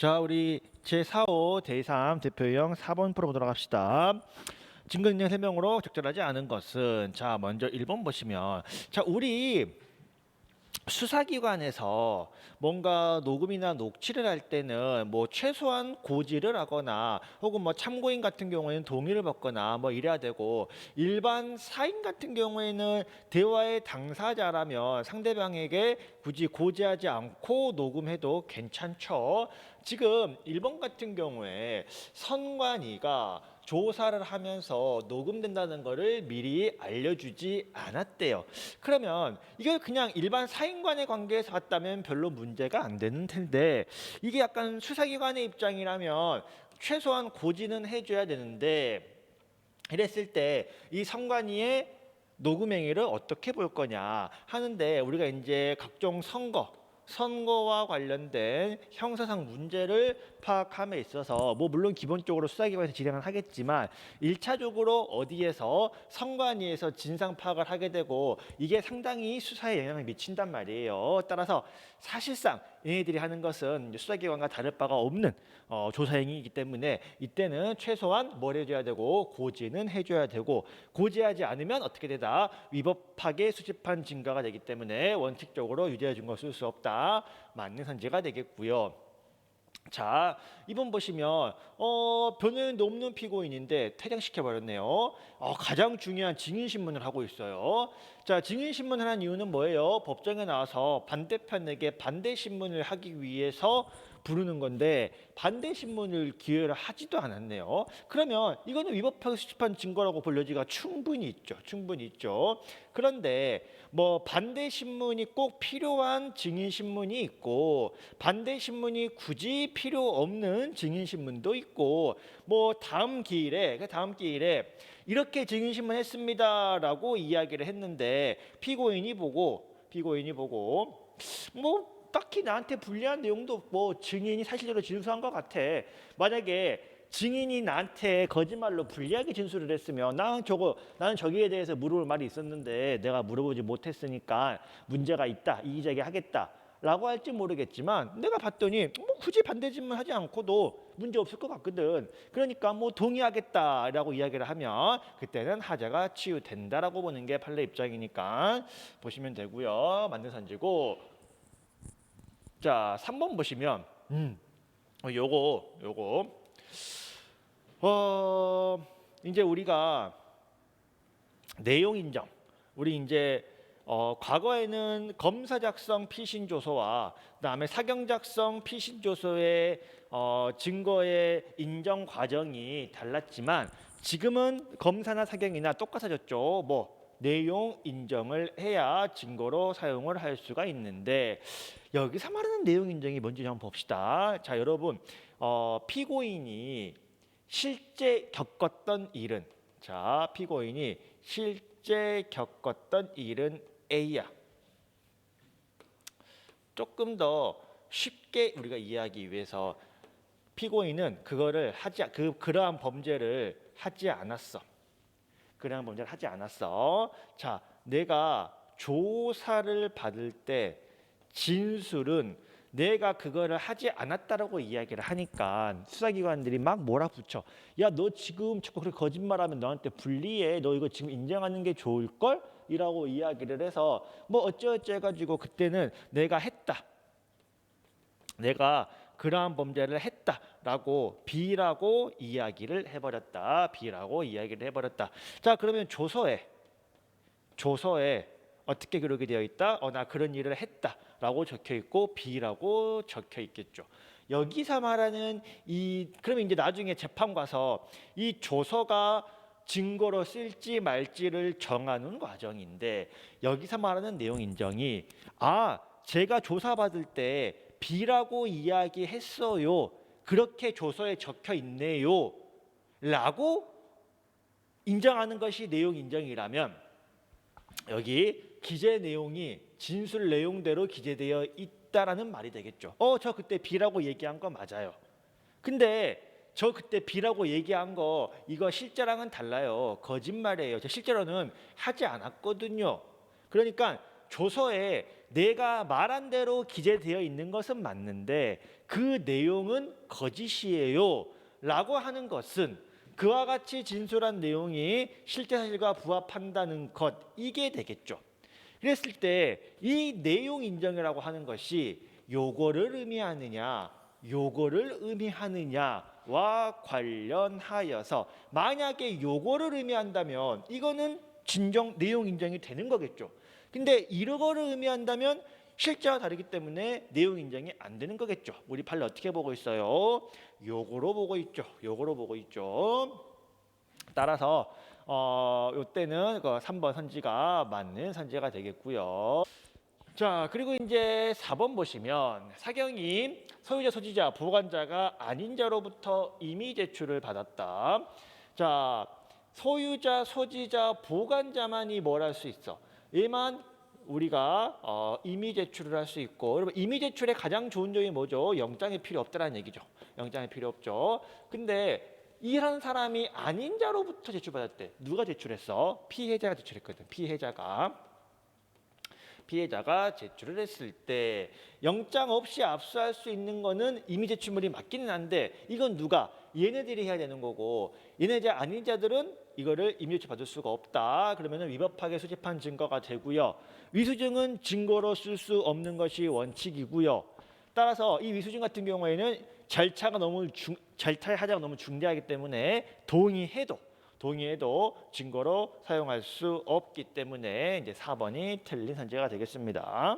자, 우리 제4호 대3 대표형 4번 풀어보도록 합시다. 증거 인증 설명으로 적절하지 않은 것은, 자, 먼저 1번 보시면, 자, 우리 수사기관에서 뭔가 녹음이나 녹취를 할 때는 뭐 최소한 고지를 하거나 혹은 뭐 참고인 같은 경우에는 동의를 받거나 뭐 이래야 되고, 일반 사인 같은 경우에는 대화의 당사자라면 상대방에게 굳이 고지하지 않고 녹음해도 괜찮죠. 지금 1번 같은 경우에 선관위가 조사를 하면서 녹음된다는 거를 미리 알려주지 않았대요. 그러면 이걸 그냥 일반 사인간의 관계에서 봤다면 별로 문제가 안 되는 텐데, 이게 약간 수사기관의 입장이라면 최소한 고지는 해줘야 되는데, 이랬을 때 이 선관위의 녹음 행위를 어떻게 볼 거냐 하는데, 우리가 이제 각종 선거와 관련된 형사상 문제를 파악함에 있어서 뭐 물론 기본적으로 수사기관에서 진행을 하겠지만 1차적으로 어디에서 선관위에서 진상 파악을 하게 되고, 이게 상당히 수사에 영향을 미친단 말이에요. 따라서 사실상 얘네들이 하는 것은 수사기관과 다를 바가 없는 조사 행위이기 때문에 이때는 최소한 뭘 해줘야 되고 고지는 해줘야 되고, 고지하지 않으면 어떻게 되다? 위법하게 수집한 증거가 되기 때문에 원칙적으로 유죄 증거 쓸 수 없다. 맞는 선지가 되겠고요. 자, 이번 보시면 변호인도 없는 피고인인데 퇴장시켜버렸네요. 가장 중요한 증인신문을 하고 있어요. 자, 증인신문을 한 이유는 뭐예요? 법정에 나와서 반대편에게 반대신문을 하기 위해서 부르는 건데 반대신문을 기회를 하지도 않았네요. 그러면 이거는 위법하게 수집한 증거라고 볼 여지가 충분히 있죠. 충분히 있죠. 그런데 뭐 반대신문이 꼭 필요한 증인신문이 있고, 반대신문이 굳이 필요 없는 증인신문도 있고, 뭐 다음 기일에 이렇게 증인신문 했습니다라고 이야기를 했는데 피고인이 보고 뭐 딱히 나한테 불리한 내용도 없고 증인이 사실대로 진술한 것 같아. 만약에 증인이 나한테 거짓말로 불리하게 진술을 했으면 나는 저기에 대해서 물어볼 말이 있었는데 내가 물어보지 못했으니까 문제가 있다, 이의제기 하겠다 라고 할지 모르겠지만, 내가 봤더니 뭐 굳이 반대질문 하지 않고도 문제 없을 것 같거든. 그러니까 뭐 동의하겠다라고 이야기를 하면 그때는 하자가 치유된다라고 보는 게 판례 입장이니까 보시면 되고요. 맞는 선지고. 자, 3번 보시면 요거 이제 우리가 내용 인정, 우리 이제 과거에는 검사 작성 피신 조서와 그다음에 사경 작성 피신 조서의 증거의 인정 과정이 달랐지만, 지금은 검사나 사경이나 똑같아졌죠. 뭐 내용 인정을 해야 증거로 사용을 할 수가 있는데, 여기서 말하는 내용 인정이 뭔지 한번 봅시다. 자, 여러분, 피고인이 실제 겪었던 일은, 자, 피고인이 실제 겪었던 일은 A야. 조금 더 쉽게 우리가 이해하기 위해서 피고인은 그러한 범죄를 하지 않았어. 자, 내가 조사를 받을 때 진술은 내가 그거를 하지 않았다라고 이야기를 하니까 수사기관들이 막 몰아붙여. 야, 너 지금 자꾸 그렇게 거짓말하면 너한테 불리해. 너 이거 지금 인정하는 게 좋을걸? 이라고 이야기를 해서 뭐 어쩌어쩌 해가지고 그때는 내가 그러한 범죄를 했다라고 B라고 이야기를 해버렸다. 자, 그러면 조서에 어떻게 기록이 되어 있다? 나 그런 일을 했다라고 적혀 있고 B라고 적혀 있겠죠. 여기서 말하는 그러면 이제 나중에 재판 가서 이 조서가 증거로 쓸지 말지를 정하는 과정인데, 여기서 말하는 내용 인정이 제가 조사받을 때 B라고 이야기했어요. 그렇게 조서에 적혀 있네요. 라고 인정하는 것이 내용 인정이라면, 여기 기재 내용이 진술 내용대로 기재되어 있다라는 말이 되겠죠. 저 그때 B라고 얘기한 거 맞아요. 근데 저 그때 B라고 얘기한 거 이거 실제랑은 달라요. 거짓말이에요. 저 실제로는 하지 않았거든요. 그러니까 조서에 내가 말한 대로 기재되어 있는 것은 맞는데 그 내용은 거짓이에요 라고 하는 것은 그와 같이 진술한 내용이 실제 사실과 부합한다는 것, 이게 되겠죠. 그랬을 때 이 내용 인정이라고 하는 것이 요거를 의미하느냐 요거를 의미하느냐와 관련하여서 만약에 요거를 의미한다면 이거는 진정 내용 인정이 되는 거겠죠. 근데 이거를 의미한다면 실제와 다르기 때문에 내용 인정이 안 되는 거겠죠. 우리 판례 어떻게 보고 있어요? 요거로 보고 있죠. 요거로 보고 있죠. 따라서 요때는 그 3번 선지가 맞는 선지가 되겠고요. 자, 그리고 이제 4번 보시면 사경이 소유자, 소지자, 보관자가 아닌 자로부터 임의 제출을 받았다. 자, 소유자, 소지자, 보관자만이 뭘 할 수 있어? 얘만 우리가 임의 제출을 할 수 있고, 여러분 임의 제출의 가장 좋은 점이 뭐죠? 영장이 필요 없다라는 얘기죠. 영장이 필요 없죠. 근데 이런 사람이 아닌 자로부터 제출받았대. 누가 제출했어? 피해자가 제출했거든. 피해자가 제출을 했을 때 영장 없이 압수할 수 있는 거는 임의 제출물이 맞기는 한데 이건 누가? 얘네들이 해야 되는 거고 얘네들 아닌 자들은 이거를 임의 제출 받을 수가 없다. 그러면 위법하게 수집한 증거가 되고요. 위수증은 증거로 쓸 수 없는 것이 원칙이고요. 따라서 이 위수증 같은 경우에는 절차의 하자가 너무 중대하기 때문에 동의해도 증거로 사용할 수 없기 때문에 이제 4번이 틀린 선지가 되겠습니다.